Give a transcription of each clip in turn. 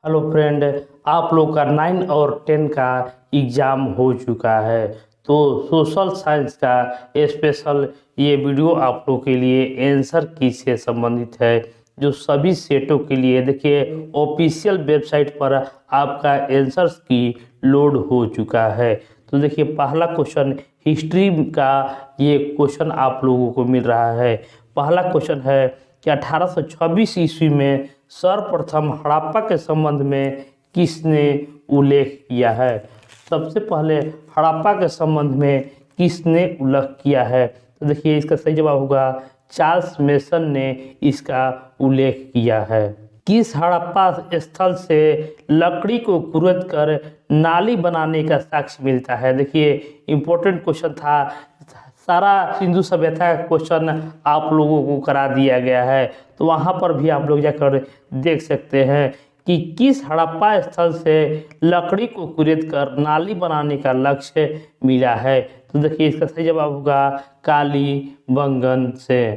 Hello friend, आप लोग का 9 और 10 का एग्ज़ाम हो चुका है। तो सोशल साइंस का स्पेशल ये वीडियो आप लोग के लिए आंसर की से संबंधित है, जो सभी सेटों के लिए देखिए ऑफिशियल वेबसाइट पर आपका आंसर्स की लोड हो चुका है। तो देखिए पहला क्वेश्चन हिस्ट्री का ये क्वेश्चन आप लोगों को मिल रहा है। पहला क्वेश्चन है कि 1826 ईस्वी में सर्वप्रथम हड़प्पा के संबंध में किसने उल्लेख किया है। सबसे पहले हड़प्पा के संबंध में किसने उल्लेख किया है, तो देखिए इसका सही जवाब होगा चार्ल्स मेसन ने इसका उल्लेख किया है। किस हड़प्पा स्थल से लकड़ी को कुरेद कर नाली बनाने का साक्ष्य मिलता है। देखिए इंपॉर्टेंट क्वेश्चन था, सारा सिंधु सभ्यता का क्वेश्चन आप लोगों को करा दिया गया है, तो वहाँ पर भी आप लोग जाकर देख सकते हैं कि किस हड़प्पा स्थल से लकड़ी को कुरेद कर नाली बनाने का लक्ष्य मिला है। तो देखिए इसका सही जवाब होगा कालीबंगन से।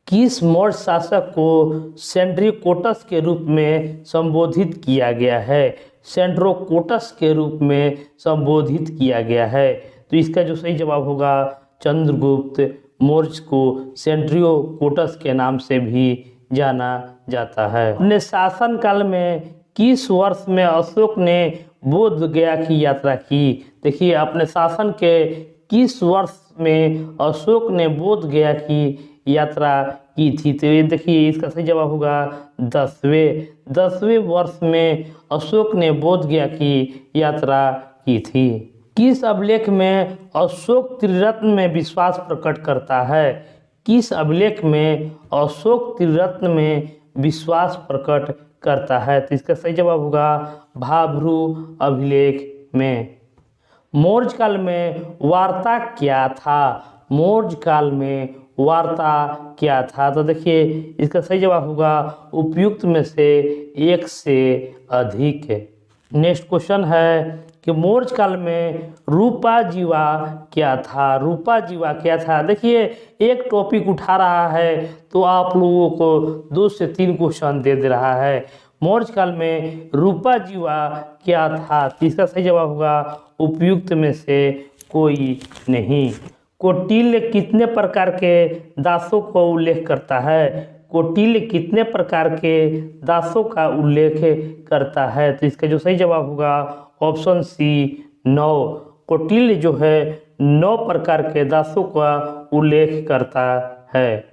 किस मौर्य शासक को सेंड्रिकोटस के रूप में संबोधित किया गया है। सेंड्रोकोटस के रूप में संबोधित किया गया है, तो इसका जो सही जवाब होगा चंद्रगुप्त मौर्य को सेंड्रियोकोटस के नाम से भी जाना जाता है। अपने शासन काल में किस वर्ष में अशोक ने बोध गया की यात्रा की। देखिए अपने शासन के किस वर्ष में अशोक ने बोध गया की यात्रा की थी, तो ये देखिए इसका सही जवाब होगा 10वें वर्ष में अशोक ने बोध गया की यात्रा की थी। किस अभिलेख में अशोक त्रिरत्न में विश्वास प्रकट करता है। किस अभिलेख में अशोक त्रिरत्न में विश्वास प्रकट करता है, तो इसका सही जवाब होगा भाब्रू अभिलेख में। मौर्य काल में वार्ता क्या था। मौर्य काल में वार्ता क्या था, तो देखिए इसका सही जवाब होगा उपयुक्त में से एक से अधिक। नेक्स्ट क्वेश्चन है कि मौर्य काल में रूपा जीवा क्या था। रूपा जीवा क्या था, देखिए एक टॉपिक उठा रहा है तो आप लोगों को 2 से 3 क्वेश्चन दे रहा है। मौर्य काल में रूपा जीवा क्या था, इसका सही जवाब होगा उपयुक्त में से कोई नहीं। कौटिल्य कितने प्रकार के दासों का उल्लेख करता है। कौटिल्य कितने प्रकार के दासों का उल्लेख करता है, तो इसका जो सही जवाब होगा ऑप्शन सी 9। कौटिल्य जो है 9 प्रकार के दासों का उल्लेख करता है।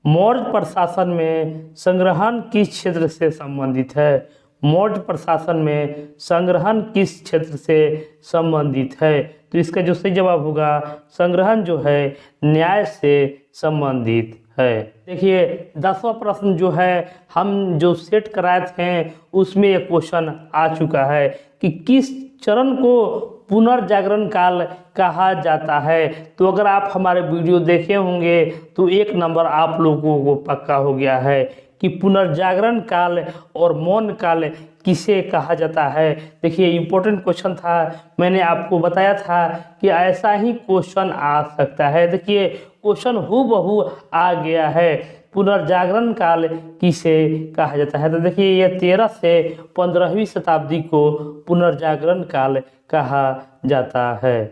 मौर्य प्रशासन में संग्रहण किस क्षेत्र से संबंधित है। मौर्य प्रशासन में संग्रहण किस क्षेत्र से संबंधित है, तो इसका जो सही जवाब होगा संग्रहण जो है न्याय से संबंधित है। देखिए 10वां प्रश्न जो है हम जो सेट कराए थे उसमें एक क्वेश्चन आ चुका है कि किस चरण को पुनर्जागरण काल कहा जाता है। तो अगर आप हमारे वीडियो देखे होंगे तो 1 नंबर आप लोगों को पक्का हो गया है कि पुनर्जागरण काल और मौन काल किसे कहा जाता है। देखिए इंपॉर्टेंट क्वेश्चन था, मैंने आपको बताया था कि ऐसा ही क्वेश्चन आ सकता है। देखिए क्वेश्चन हूबहू आ गया है, पुनर्जागरण काल किसे कहा जाता है। तो देखिए ये 13 से 15वीं शताब्दी को पुनर्जागरण काल कहा जाता है।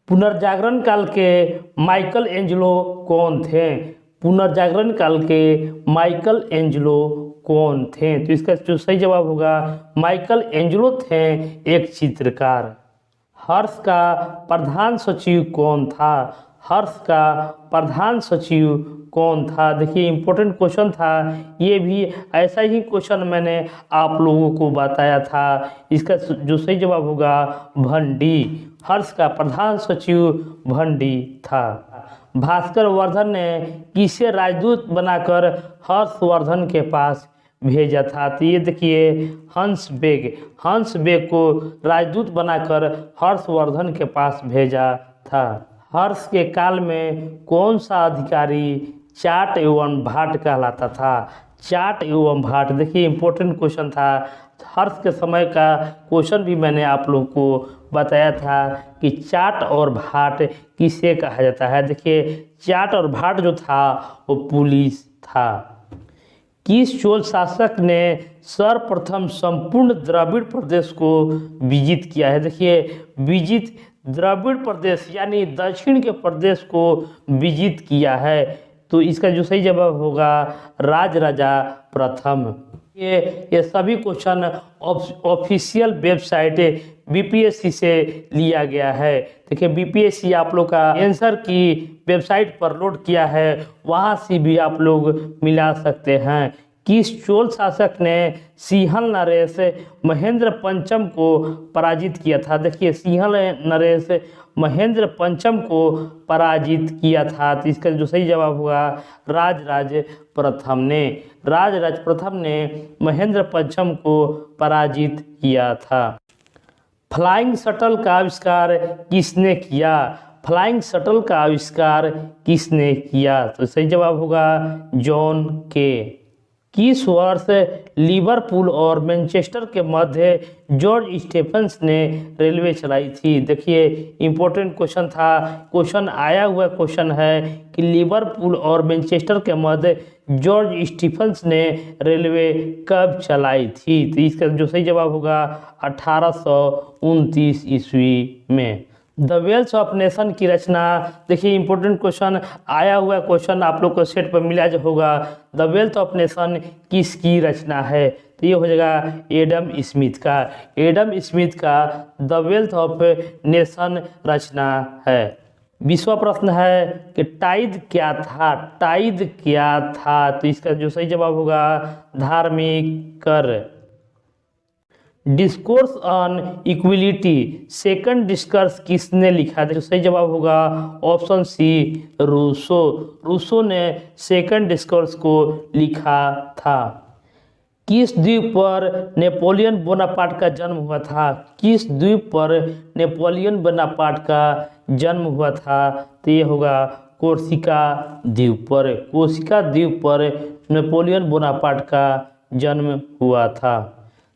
पुनर्जागरण काल के माइकल एंजेलो कौन थे। पुनर्जागरण काल के माइकल एंजेलो कौन थे, तो इसका जो सही जवाब होगा माइकल एंजेलो थे एक चित्रकार। हर्ष का प्रधान सचिव कौन था। हर्ष का प्रधान सचिव कौन था। देखिए इंपॉर्टेंट क्वेश्चन था, ये भी ऐसा ही क्वेश्चन मैंने आप लोगों को बताया था। इसका जो सही जवाब होगा भंडी। हर्ष का प्रधान सचिव भंडी था। भास्कर वर्धन ने किसे राजदूत बनाकर हर्षवर्धन के पास भेजा था, तो ये देखिए हंस बेग को राजदूत बनाकर हर्षवर्धन के पास भेजा था। हर्ष के काल में कौन सा अधिकारी चाट एवं भाट कहलाता था। चाट एवं भाट, देखिए इंपॉर्टेंट क्वेश्चन था। हर्ष के समय का क्वेश्चन भी मैंने आप लोग को बताया था कि चाट और भाट किसे कहा जाता है। देखिए चाट और भाट जो था वो पुलिस था। किस चोल शासक ने सर्वप्रथम संपूर्ण द्रविड़ प्रदेश को विजित किया है? देखिए, विजित द्रविड़ प्रदेश यानी दक्षिण के प्रदेश को विजित किया है। तो इसका जो सही जवाब होगा राजराजा प्रथम। ये सभी क्वेश्चन ऑफिशियल वेबसाइट बीपीएससी से लिया गया है। देखिए, बीपीएससी आप लोग का आंसर की वेबसाइट पर लोड किया है, वहाँ से भी आप लोग मिला सकते हैं। किस चोल शासक ने सिंहल नरेश महेंद्र पंचम को पराजित किया था? देखिए, सिंहल नरेश महेंद्र पंचम को पराजित किया था। तो इसका जो सही जवाब होगा राजराज प्रथम ने। राजराज प्रथम ने महेंद्र पंचम को पराजित किया था। फ्लाइंग शटल का आविष्कार किसने किया? फ्लाइंग शटल का आविष्कार किसने किया? तो सही जवाब होगा जॉन के। किस वर्ष लिवरपूल और मैनचेस्टर के मध्य जॉर्ज स्टेफेंस ने रेलवे चलाई थी? देखिए, इंपॉर्टेंट क्वेश्चन था, क्वेश्चन आया हुआ क्वेश्चन है कि लिवरपूल और मैनचेस्टर के मध्य जॉर्ज स्टीफेंस ने रेलवे कब चलाई थी? तो इसका जो सही जवाब होगा 1829 ईस्वी में। द वेल्थ ऑफ नेशन की रचना, देखिए इंपॉर्टेंट क्वेश्चन आया हुआ क्वेश्चन आप लोग को सेट पर मिला जो होगा, द वेल्थ ऑफ नेशन किसकी रचना है? तो ये हो जाएगा एडम स्मिथ का। एडम स्मिथ का द वेल्थ ऑफ नेशन रचना है। 20वां प्रश्न है कि टाइद क्या था? टाइद क्या था? तो इसका जो सही जवाब होगा धार्मिक कर। डिस्कोर्स ऑन इक्विलिटी सेकंड डिस्कर्स किसने लिखा? जो सही जवाब होगा ऑप्शन सी रूसो। रूसो ने सेकंड डिस्कोर्स को लिखा था। किस द्वीप पर नेपोलियन बोनापार्ट का जन्म हुआ था? किस द्वीप पर नेपोलियन बोनापार्ट का जन्म हुआ था? तो ये होगा कोर्सिका द्वीप पर। कोर्सिका द्वीप पर नेपोलियन बोनापार्ट का जन्म हुआ था।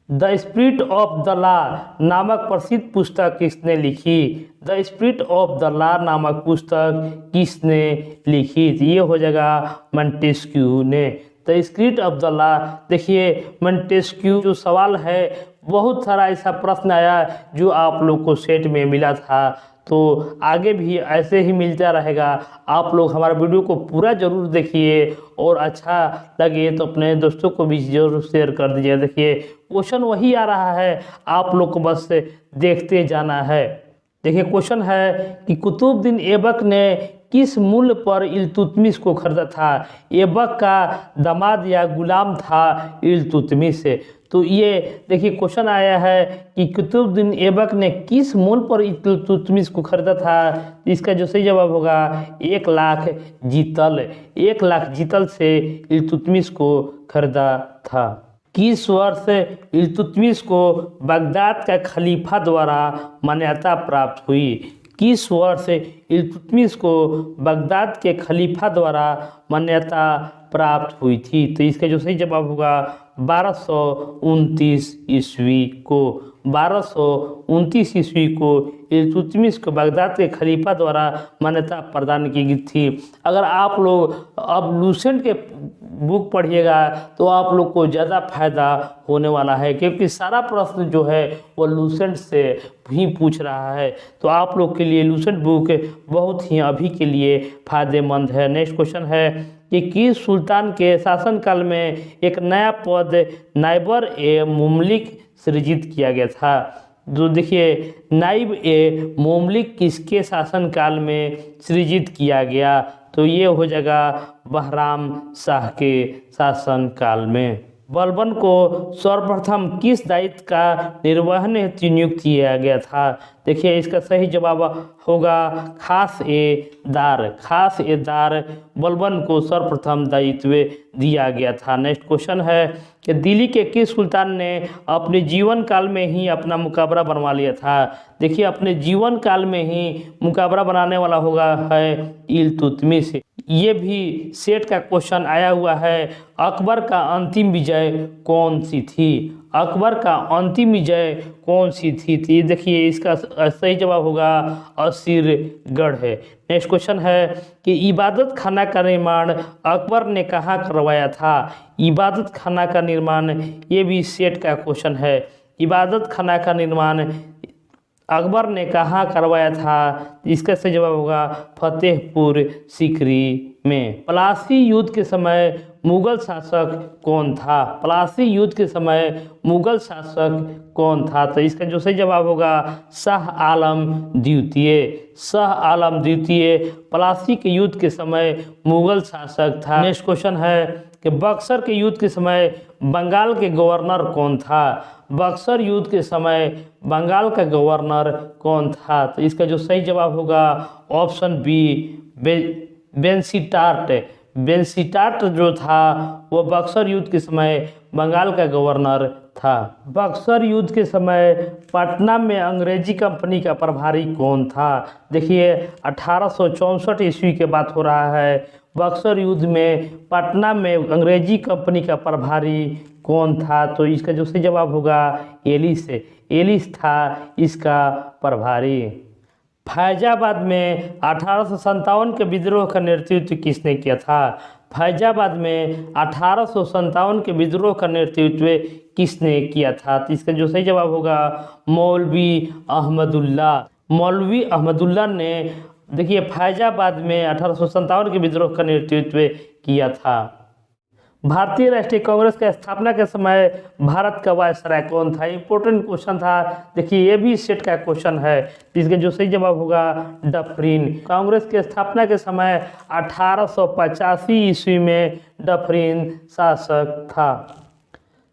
The spirit of the law नामक प्रसिद्ध पुस्तक किसने लिखी? The spirit of the law नामक पुस्तक किसने लिखी? तो ये हो जाएगा मोंटेस्क्यू ने। The spirit of the law, देखिए मोंटेस्क्यू जो सवाल है, बहुत सारा ऐसा प्रश्न आया जो आप लोग को सेट में मिला था, तो आगे भी ऐसे ही मिलता रहेगा। आप लोग हमारा वीडियो को पूरा जरूर देखिए और अच्छा लगे तो अपने दोस्तों को भी जरूर शेयर कर दीजिए। देखिए, क्वेश्चन वही आ रहा है, आप लोग को बस देखते जाना है। देखिए, क्वेश्चन है कि कुतुबुद्दीन ऐबक ने किस मूल्य पर इल्तुतमिश को खरीदा था? ऐबक का दामाद या गुलाम था इल्तुतमिश। तो ये देखिए क्वेश्चन आया है कि कुतुबुद्दीन ऐबक ने किस मूल्य पर इल्तुतमिश को खरीदा था? इसका जो सही जवाब होगा 1 लाख जीतल। 1 लाख जीतल से इल्तुतमिश को खरीदा था। किस वर्ष इल्तुतमिश को बगदाद का खलीफा द्वारा मान्यता प्राप्त हुई? किस वर्ष इल्तुतमिश को बगदाद के खलीफा द्वारा मान्यता प्राप्त हुई थी? तो इसका जो सही जवाब होगा 1229 ईस्वी को। 1229 ईस्वी को इल्तुतमिश को बगदाद के खलीफा द्वारा मान्यता प्रदान की गई थी। अगर आप लोग अब लूसेंट के बुक पढ़िएगा तो आप लोग को ज़्यादा फायदा होने वाला है, क्योंकि सारा प्रश्न जो है वो लूसेंट से ही पूछ रहा है। तो आप लोग के लिए लूसेंट बुक बहुत ही अभी के लिए फायदेमंद है। नेक्स्ट क्वेश्चन है कि किस सुल्तान के शासनकाल में एक नया पद नाइबर ए मुमलिक सृजित किया गया था? जो देखिए, नाइब ए मुमलिक किसके शासनकाल में सृजित किया गया? तो ये हो जाएगा बहराम शाह के शासनकाल में। बलबन को सर्वप्रथम किस दायित्व का निर्वहन हेतु नियुक्त किया गया था? देखिए, इसका सही जवाब होगा खास-ए-दार। खास-ए-दार बलबन को सर्वप्रथम दायित्व दिया गया था। नेक्स्ट क्वेश्चन है कि दिल्ली के किस सुल्तान ने अपने जीवन काल में ही अपना मुकाबरा बनवा लिया था? देखिए, अपने जीवन काल में ही मुकाबरा बनाने वाला होगा है इल्तुतमिश। ये भी सेट का क्वेश्चन आया हुआ है, अकबर का अंतिम विजय कौन सी थी? अकबर का अंतिम विजय कौन सी थी? तो ये देखिए इसका सही जवाब होगा असीरगढ़ है। नेक्स्ट क्वेश्चन है कि इबादत खाना का निर्माण अकबर ने कहाँ करवाया था? इबादत खाना का निर्माण, ये भी सेट का क्वेश्चन है। इबादत खाना का निर्माण अकबर ने कहाँ करवाया था? इसका सही जवाब होगा फतेहपुर सीकरी में। प्लासी युद्ध के समय मुगल शासक कौन था? प्लासी युद्ध के समय मुगल शासक कौन था? तो इसका जो सही जवाब होगा शाह आलम द्वितीय। शाह आलम द्वितीय प्लासी के युद्ध के समय मुगल शासक था। नेक्स्ट क्वेश्चन है कि बक्सर के युद्ध के समय बंगाल के गवर्नर कौन था? बक्सर युद्ध के समय बंगाल का गवर्नर कौन था? तो इसका जो सही जवाब होगा ऑप्शन बी बेंसीटार्ट। बेंसीटार्ट जो था वो बक्सर युद्ध के समय बंगाल का गवर्नर था। बक्सर युद्ध के समय पटना में अंग्रेजी कंपनी का प्रभारी कौन था? देखिए 1864 ईस्वी के बात हो रहा है। बक्सर युद्ध में पटना में अंग्रेजी कंपनी का प्रभारी कौन था? तो इसका जो सही जवाब होगा एलिस। एलिस था इसका प्रभारी। फैजाबाद में 1857 के विद्रोह का नेतृत्व किसने किया था? फैजाबाद में 1857 के विद्रोह का नेतृत्व किसने किया था? तो इसका जो सही जवाब होगा मौलवी अहमदुल्ला। मौलवी अहमदुल्ला ने देखिए फैजाबाद में 1857 के विद्रोह का नेतृत्व किया था। भारतीय राष्ट्रीय कांग्रेस के स्थापना के समय भारत का वायसराय कौन था? इंपॉर्टेंट क्वेश्चन था। देखिए ये भी सेट का क्वेश्चन है। इसका जो सही जवाब होगा डफरिन। कांग्रेस के स्थापना के समय 1885 ईस्वी में डफरिन शासक था।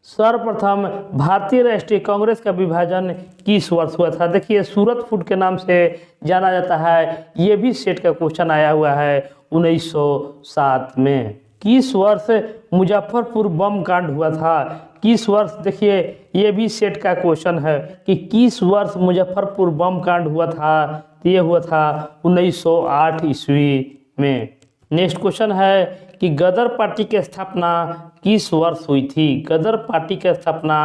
सर्वप्रथम भारतीय राष्ट्रीय कांग्रेस का विभाजन किस वर्ष हुआ था? देखिए सूरत फूट के नाम से जाना जाता है। ये भी सेट का क्वेश्चन आया हुआ है 1907 में। किस वर्ष मुजफ्फरपुर बम कांड हुआ था? किस वर्ष? देखिए ये भी सेट का क्वेश्चन है कि किस वर्ष मुजफ्फरपुर बम कांड हुआ था? तो ये हुआ था 1908 ईस्वी में। नेक्स्ट क्वेश्चन है कि गदर पार्टी की स्थापना किस वर्ष हुई थी? गदर पार्टी की स्थापना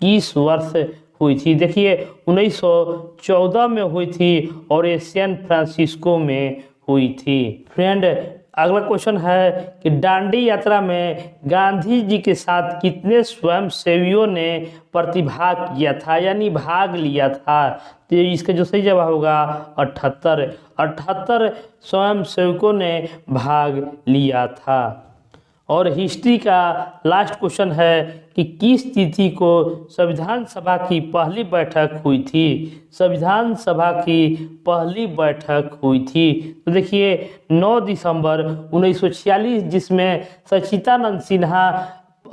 किस वर्ष हुई थी? देखिए 1914 में हुई थी और ये सैन फ्रांसिस्को में हुई थी। फ्रेंड अगला क्वेश्चन है कि दांडी यात्रा में गांधी जी के साथ कितने स्वयंसेवियों ने प्रतिभाग किया था, यानी भाग लिया था? तो इसका जो सही जवाब होगा 78 स्वयंसेवकों ने भाग लिया था। और हिस्ट्री का लास्ट क्वेश्चन है कि किस तिथि को संविधान सभा की पहली बैठक हुई थी? संविधान सभा की पहली बैठक हुई थी तो देखिए 9 दिसंबर 1946, जिसमें सच्चिदानंद सिन्हा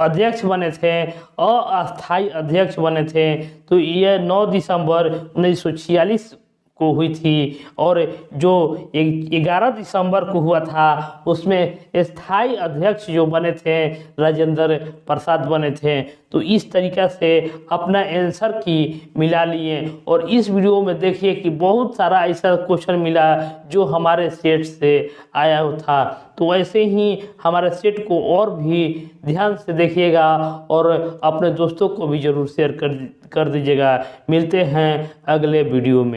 अध्यक्ष बने थे, अस्थायी अध्यक्ष बने थे। तो ये 9 दिसंबर 1946 को हुई थी। और जो 11 दिसंबर को हुआ था उसमें स्थायी अध्यक्ष जो बने थे राजेंद्र प्रसाद बने थे। तो इस तरीक़ा से अपना आंसर की मिला लिए। और इस वीडियो में देखिए कि बहुत सारा ऐसा क्वेश्चन मिला जो हमारे सेट से आया था। तो ऐसे ही हमारे सेट को और भी ध्यान से देखिएगा और अपने दोस्तों को भी ज़रूर शेयर कर दीजिएगा। मिलते हैं अगले वीडियो में।